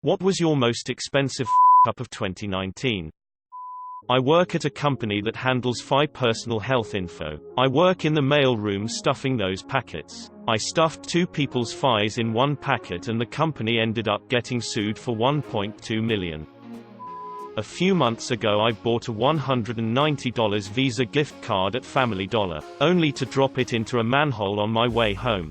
What was your most expensive up of 2019? I work at a company that handles personal health info. I work in the mail room stuffing those packets. I stuffed 2 people's files in one packet and the company ended up getting sued for $1.2 million. A few months ago I bought a $190 Visa gift card at Family Dollar, only to drop it into a manhole on my way home.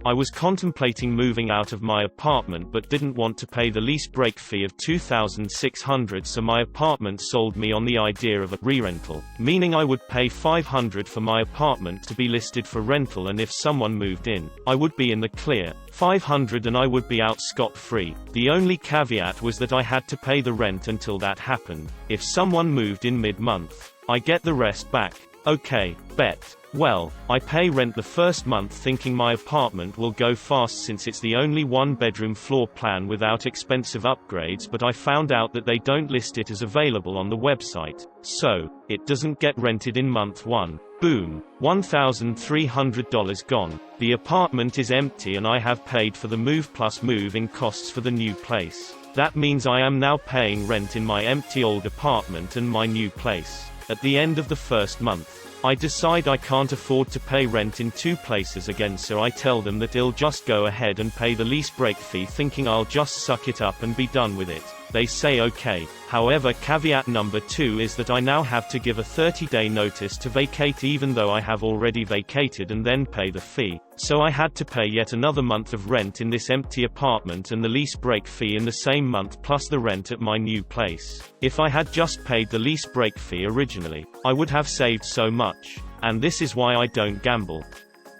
I was contemplating moving out of my apartment but didn't want to pay the lease break fee of $2,600, so my apartment sold me on the idea of a re-rental, meaning I would pay $500 for my apartment to be listed for rental, and if someone moved in, I would be in the clear, $500, and I would be out scot-free. The only caveat was that I had to pay the rent until that happened. If someone moved in mid-month, I get the rest back. Okay, bet. Well, I pay rent the first month thinking my apartment will go fast since it's the only 1-bedroom floor plan without expensive upgrades, but I found out that they don't list it as available on the website, so it doesn't get rented in month 1. Boom. $1,300 gone. The apartment is empty and I have paid for the move plus move-in costs for the new place. That means I am now paying rent in my empty old apartment and my new place. At the end of the first month, I decide I can't afford to pay rent in 2 places again, so I tell them that I'll just go ahead and pay the lease break fee thinking I'll just suck it up and be done with it. They say okay. However, caveat number 2 is that I now have to give a 30-day notice to vacate even though I have already vacated and then pay the fee. So I had to pay yet another month of rent in this empty apartment and the lease break fee in the same month plus the rent at my new place. If I had just paid the lease break fee originally, I would have saved so much. And this is why I don't gamble.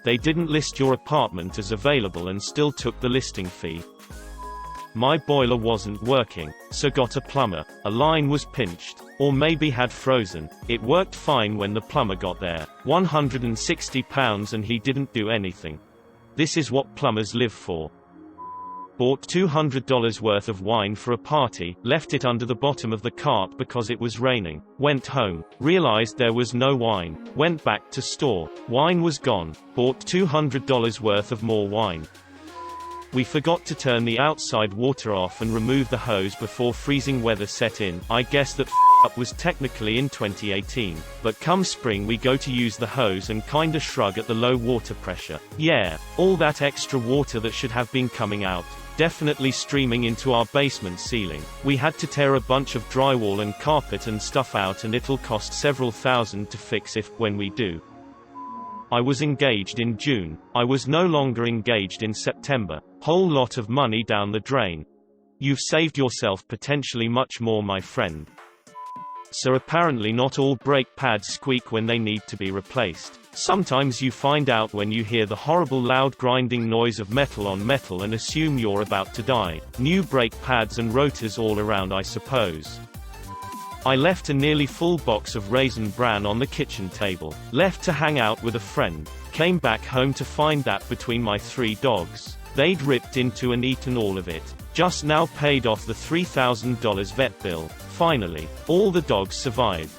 They didn't list your apartment as available and still took the listing fee. My boiler wasn't working, so got a plumber. A line was pinched, or maybe had frozen. It worked fine when the plumber got there. £160 and he didn't do anything. This is what plumbers live for. Bought $200 worth of wine for a party, left it under the bottom of the cart because it was raining. Went home, realized there was no wine. Went back to store. Wine was gone. Bought $200 worth of more wine. We forgot to turn the outside water off and remove the hose before freezing weather set in. I guess that up was technically in 2018, but come spring we go to use the hose and kinda shrug at the low water pressure. Yeah, all that extra water that should have been coming out, definitely streaming into our basement ceiling. We had to tear a bunch of drywall and carpet and stuff out, and it'll cost several thousand to fix when we do. I was engaged in June. I was no longer engaged in September. Whole lot of money down the drain. You've saved yourself potentially much more, my friend. So apparently not all brake pads squeak when they need to be replaced. Sometimes you find out when you hear the horrible loud grinding noise of metal on metal and assume you're about to die. New brake pads and rotors all around, I suppose. I left a nearly full box of Raisin Bran on the kitchen table. Left to hang out with a friend. Came back home to find that between my 3 dogs, they'd ripped into and eaten all of it. Just now paid off the $3,000 vet bill. Finally, all the dogs survived.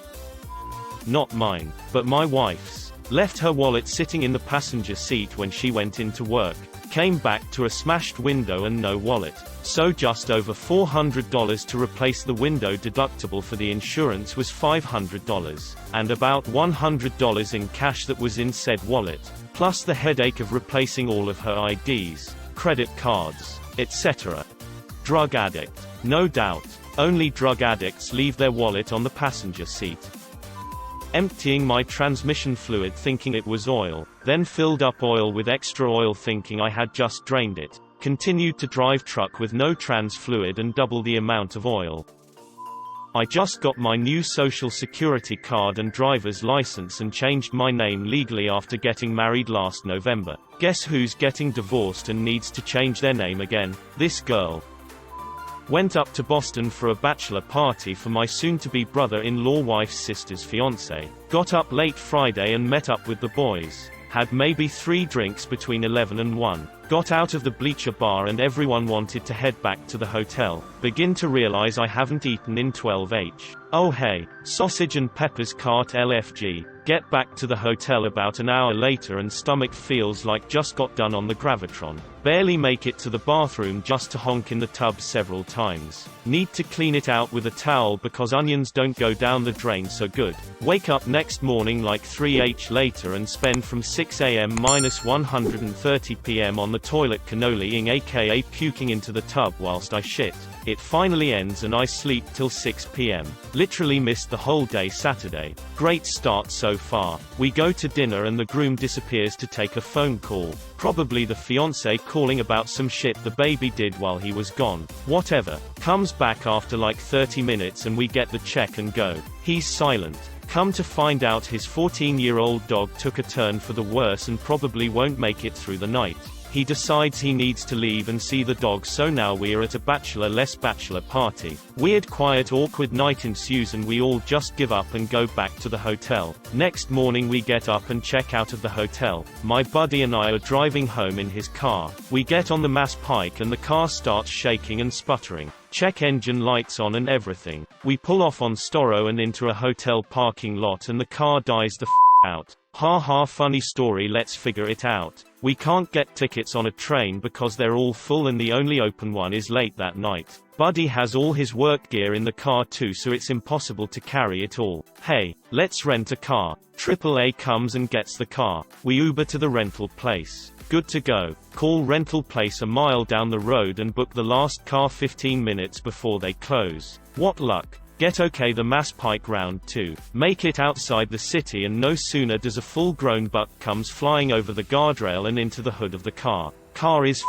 Not mine, but my wife's. Left her wallet sitting in the passenger seat when she went into work. Came back to a smashed window and no wallet. So just over $400 to replace the window. Deductible for the insurance was $500, and about $100 in cash that was in said wallet, plus the headache of replacing all of her IDs, credit cards, etc. Drug addict. No doubt. Only drug addicts leave their wallet on the passenger seat. Emptying my transmission fluid thinking it was oil, then filled up oil with extra oil thinking I had just drained it. Continued to drive truck with no trans fluid and double the amount of oil. I just got my new social security card and driver's license and changed my name legally after getting married last November. Guess who's getting divorced and needs to change their name again? This girl. Went up to Boston for a bachelor party for my soon-to-be brother-in-law wife's sister's fiancé. Got up late Friday and met up with the boys. Had maybe 3 drinks between 11 and 1. Got out of the bleacher bar and everyone wanted to head back to the hotel. Begin to realize I haven't eaten in 12h. Oh hey, sausage and peppers cart LFG. Get back to the hotel about an hour later and stomach feels like just got done on the Gravitron. Barely make it to the bathroom just to honk in the tub several times. Need to clean it out with a towel because onions don't go down the drain so good. Wake up next morning like 3h later and spend from 6 a.m. minus 130 p.m. on the toilet cannoliing aka puking into the tub whilst I shit. It finally ends and I sleep till 6 p.m. Literally missed the whole day Saturday. Great start so far. We go to dinner and the groom disappears to take a phone call. Probably the fiancé calling about some shit the baby did while he was gone. Whatever. Comes back after like 30 minutes and we get the check and go. He's silent. Come to find out his 14-year-old dog took a turn for the worse and probably won't make it through the night. He decides he needs to leave and see the dog, so now we're at a bachelor party. Weird quiet awkward night ensues and we all just give up and go back to the hotel. Next morning we get up and check out of the hotel. My buddy and I are driving home in his car. We get on the Mass Pike and the car starts shaking and sputtering. Check engine lights on and everything. We pull off on Storrow and into a hotel parking lot and the car dies the out. Ha ha, funny story, let's figure it out. We can't get tickets on a train because they're all full and the only open one is late that night. Buddy has all his work gear in the car too, so it's impossible to carry it all. Hey, let's rent a car. AAA comes and gets the car. We Uber to the rental place. Good to go. Call rental place a mile down the road and book the last car 15 minutes before they close. What luck. Get okay the Mass Pike round 2. Make it outside the city and no sooner does a full-grown buck comes flying over the guardrail and into the hood of the car. Car is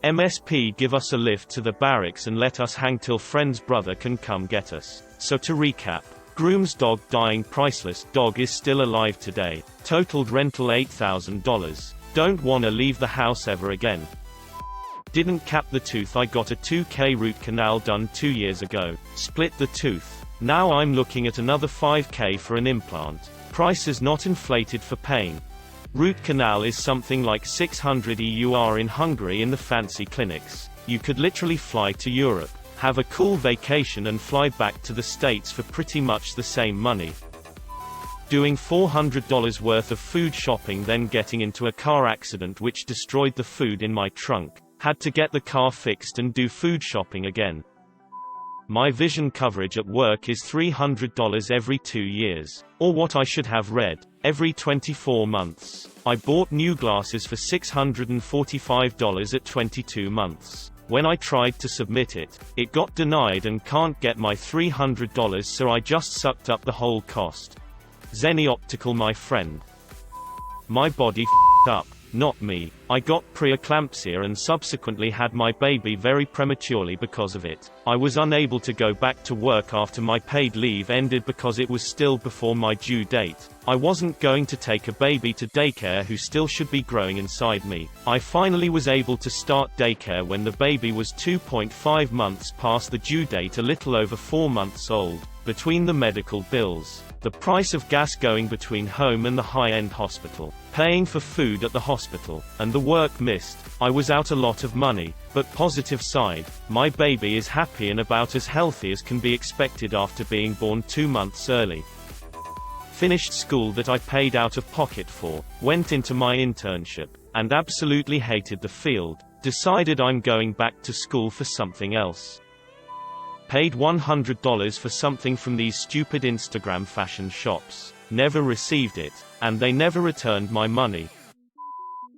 MSP give us a lift to the barracks and let us hang till friend's brother can come get us. So to recap. Groom's dog dying priceless, dog is still alive today. Totaled rental $8,000. Don't wanna leave the house ever again. Didn't cap the tooth, I got a 2K root canal done 2 years ago. Split the tooth. Now I'm looking at another 5K for an implant. Prices not inflated for pain. Root canal is something like 600 EUR in Hungary in the fancy clinics. You could literally fly to Europe, have a cool vacation and fly back to the States for pretty much the same money. Doing $400 worth of food shopping, then getting into a car accident which destroyed the food in my trunk. Had to get the car fixed and do food shopping again. My vision coverage at work is $300 every 2 years. Or what I should have read. Every 24 months. I bought new glasses for $645 at 22 months. When I tried to submit it, it got denied and can't get my $300, so I just sucked up the whole cost. Zenny Optical, my friend. My body f***ed up. Not me. I got preeclampsia and subsequently had my baby very prematurely because of it. I was unable to go back to work after my paid leave ended because it was still before my due date. I wasn't going to take a baby to daycare who still should be growing inside me. I finally was able to start daycare when the baby was 2.5 months past the due date, a little over 4 months old. Between the medical bills, the price of gas going between home and the high-end hospital, paying for food at the hospital, and the work missed, I was out a lot of money. But positive side, my baby is happy and about as healthy as can be expected after being born 2 months early. Finished school that I paid out of pocket for, went into my internship, and absolutely hated the field. Decided I'm going back to school for something else. Paid $100 for something from these stupid Instagram fashion shops. Never received it. And they never returned my money.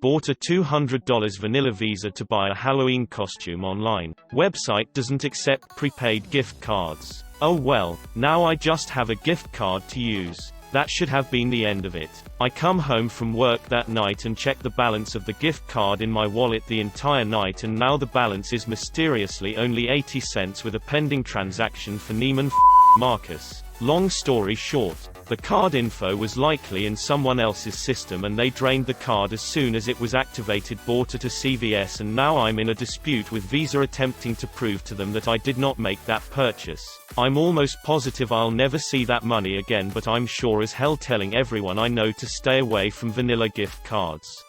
Bought a $200 vanilla visa to buy a Halloween costume online. Website doesn't accept prepaid gift cards. Oh well, now I just have a gift card to use. That should have been the end of it. I come home from work that night and check the balance of the gift card in my wallet the entire night, and now the balance is mysteriously only 80 cents with a pending transaction for Neiman Marcus. Long story short, the card info was likely in someone else's system and they drained the card as soon as it was activated. Bought at a CVS and now I'm in a dispute with Visa attempting to prove to them that I did not make that purchase. I'm almost positive I'll never see that money again, but I'm sure as hell telling everyone I know to stay away from vanilla gift cards.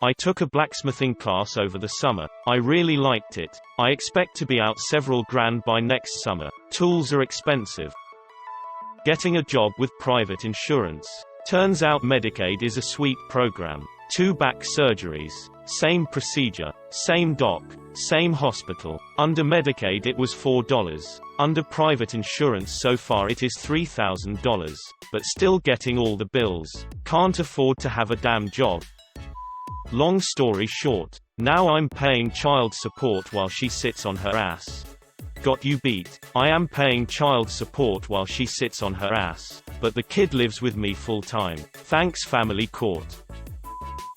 I took a blacksmithing class over the summer. I really liked it. I expect to be out several grand by next summer. Tools are expensive. Getting a job with private insurance. Turns out Medicaid is a sweet program. 2 back surgeries. Same procedure. Same doc. Same hospital. Under Medicaid it was $4. Under private insurance so far it is $3,000. But still getting all the bills. Can't afford to have a damn job. Long story short, now I'm paying child support while she sits on her ass. Got you beat. I am paying child support while she sits on her ass. But the kid lives with me full time. Thanks family court.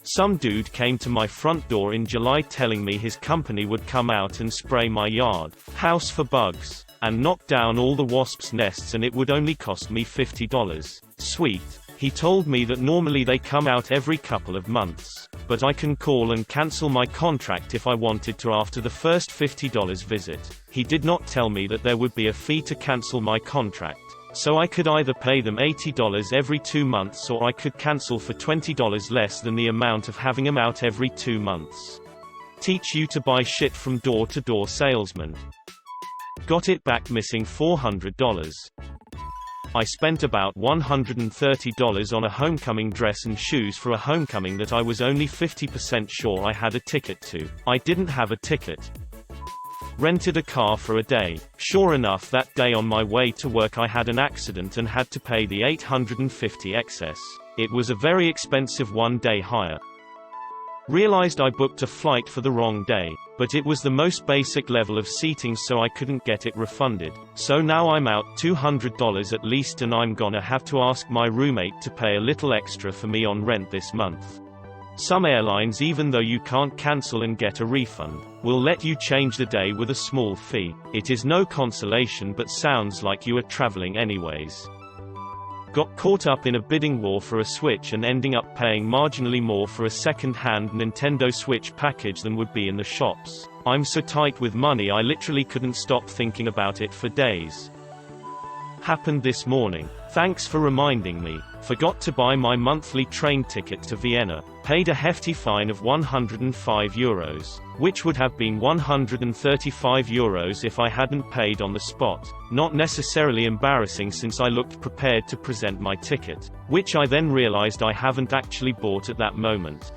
Some dude came to my front door in July telling me his company would come out and spray my yard, house for bugs, and knock down all the wasps' nests and it would only cost me $50. Sweet. He told me that normally they come out every couple of months, but I can call and cancel my contract if I wanted to after the first $50 visit. He did not tell me that there would be a fee to cancel my contract. So I could either pay them $80 every 2 months or I could cancel for $20 less than the amount of having them out every 2 months. Teach you to buy shit from door-to-door salesman. Got it back missing $400. I spent about $130 on a homecoming dress and shoes for a homecoming that I was only 50% sure I had a ticket to. I didn't have a ticket. Rented a car for a day. Sure enough, that day on my way to work I had an accident and had to pay the $850 excess. It was a very expensive one-day hire. Realized I booked a flight for the wrong day, but it was the most basic level of seating so I couldn't get it refunded. So now I'm out $200 at least and I'm gonna have to ask my roommate to pay a little extra for me on rent this month. Some airlines, even though you can't cancel and get a refund, will let you change the day with a small fee. It is no consolation but sounds like you are traveling anyways. Got caught up in a bidding war for a Switch and ending up paying marginally more for a second-hand Nintendo Switch package than would be in the shops. I'm so tight with money I literally couldn't stop thinking about it for days. Happened this morning. Thanks for reminding me. Forgot to buy my monthly train ticket to Vienna. Paid a hefty fine of €105, which would have been €135 if I hadn't paid on the spot. Not necessarily embarrassing since I looked prepared to present my ticket, which I then realized I haven't actually bought at that moment.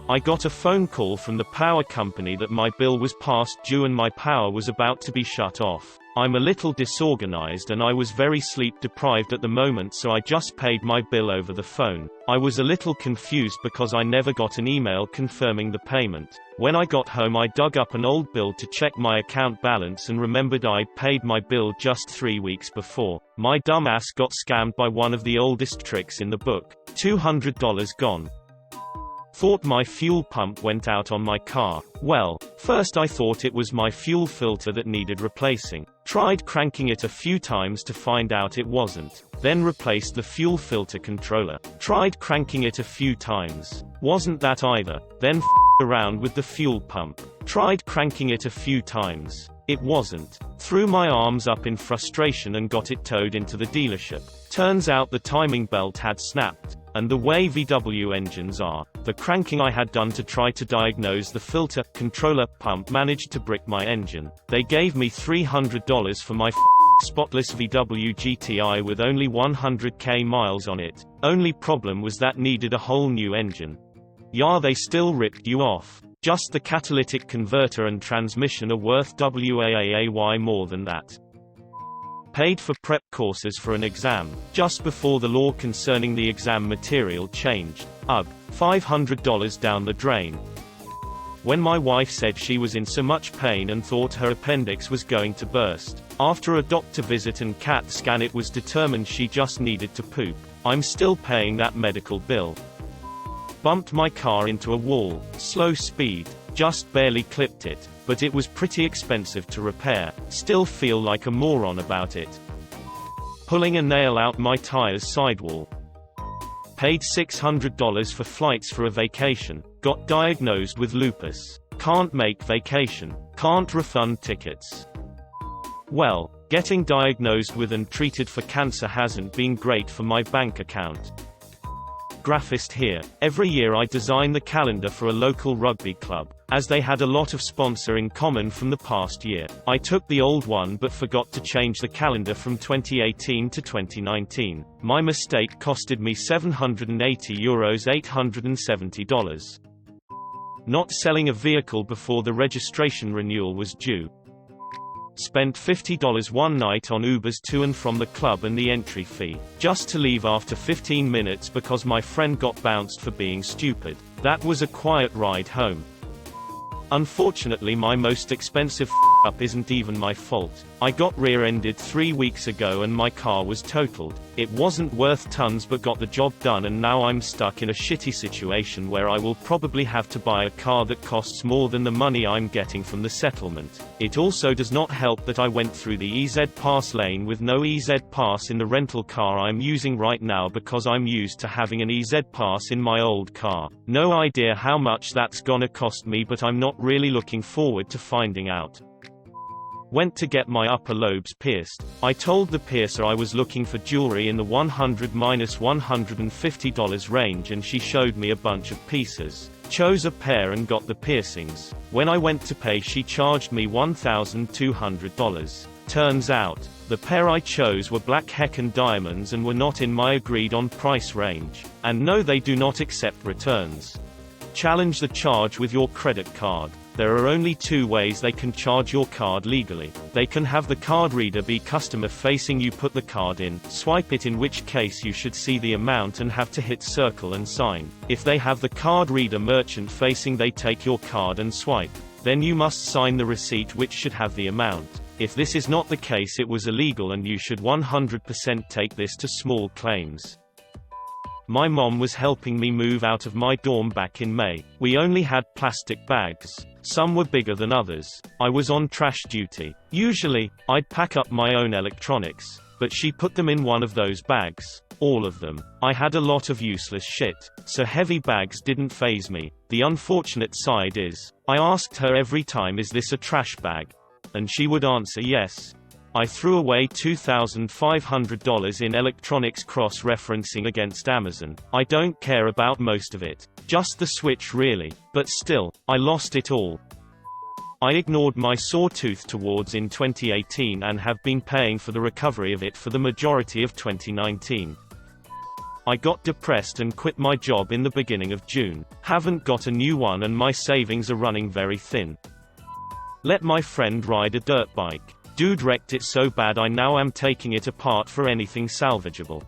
I got a phone call from the power company that my bill was past due and my power was about to be shut off. I'm a little disorganized and I was very sleep deprived at the moment, so I just paid my bill over the phone. I was a little confused because I never got an email confirming the payment. When I got home I dug up an old bill to check my account balance and remembered I'd paid my bill just 3 weeks before. My dumb ass got scammed by one of the oldest tricks in the book. $200 gone. Thought my fuel pump went out on my car. Well, first I thought it was my fuel filter that needed replacing. Tried cranking it a few times to find out it wasn't. Then replaced the fuel filter controller. Tried cranking it a few times. Wasn't that either. Then around with the fuel pump. Tried cranking it a few times. It wasn't. Threw my arms up in frustration and got it towed into the dealership. Turns out the timing belt had snapped. And the way VW engines are, the cranking I had done to try to diagnose the filter controller pump managed to brick my engine. They gave me $300 for my spotless VW GTI with only 100k miles on it. Only problem was that needed a whole new engine. Yeah, they still ripped you off. Just the catalytic converter and transmission are worth WAAY more than that. Paid for prep courses for an exam, just before the law concerning the exam material changed. Ugh, $500 down the drain. When my wife said she was in so much pain and thought her appendix was going to burst, after a doctor visit and CAT scan it was determined she just needed to poop. I'm still paying that medical bill. Bumped my car into a wall, slow speed, just barely clipped it, but it was pretty expensive to repair. Still feel like a moron about it. Pulling a nail out my tire's sidewall. Paid $600 for flights for a vacation. Got diagnosed with lupus. Can't make vacation. Can't refund tickets. Well, getting diagnosed with and treated for cancer hasn't been great for my bank account. graphist here. Every year I design the calendar for a local rugby club. As they had a lot of sponsor in common from the past year, I took the old one but forgot to change the calendar from 2018 to 2019. My mistake costed me €780 $870. Not selling a vehicle before the registration renewal was due. Spent $50 one night on Ubers to and from the club and the entry fee, just to leave after 15 minutes because my friend got bounced for being stupid. That was a quiet ride home. Unfortunately, my most expensive up isn't even my fault. I got rear-ended 3 weeks ago and my car was totaled. It wasn't worth tons but got the job done, and now I'm stuck in a shitty situation where I will probably have to buy a car that costs more than the money I'm getting from the settlement. It also does not help that I went through the EZ Pass lane with no EZ Pass in the rental car I'm using right now because I'm used to having an EZ Pass in my old car. No idea how much that's gonna cost me, but I'm not really looking forward to finding out. Went to get my upper lobes pierced. I told the piercer I was looking for jewelry in the $100–150 range and she showed me a bunch of pieces. Chose a pair and got the piercings. When I went to pay she charged me $1,200. Turns out, the pair I chose were black Heckin diamonds and were not in my agreed on price range. And no, they do not accept returns. Challenge the charge with your credit card. There are only two ways they can charge your card legally. They can have the card reader be customer facing, you put the card in, swipe it, in which case you should see the amount and have to hit circle and sign. If they have the card reader merchant facing, they take your card and swipe. Then you must sign the receipt which should have the amount. If this is not the case, it was illegal and you should 100% take this to small claims. My mom was helping me move out of my dorm back in May. We only had plastic bags. Some were bigger than others. I was on trash duty. Usually, I'd pack up my own electronics, but she put them in one of those bags. All of them. I had a lot of useless shit, so heavy bags didn't faze me. The unfortunate side is, I asked her every time, is this a trash bag? And she would answer yes. I threw away $2,500 in electronics cross-referencing against Amazon. I don't care about most of it. Just the Switch really. But still, I lost it all. I ignored my sore tooth towards in 2018 and have been paying for the recovery of it for the majority of 2019. I got depressed and quit my job in the beginning of June. Haven't got a new one and my savings are running very thin. Let my friend ride a dirt bike. Dude wrecked it so bad I now am taking it apart for anything salvageable.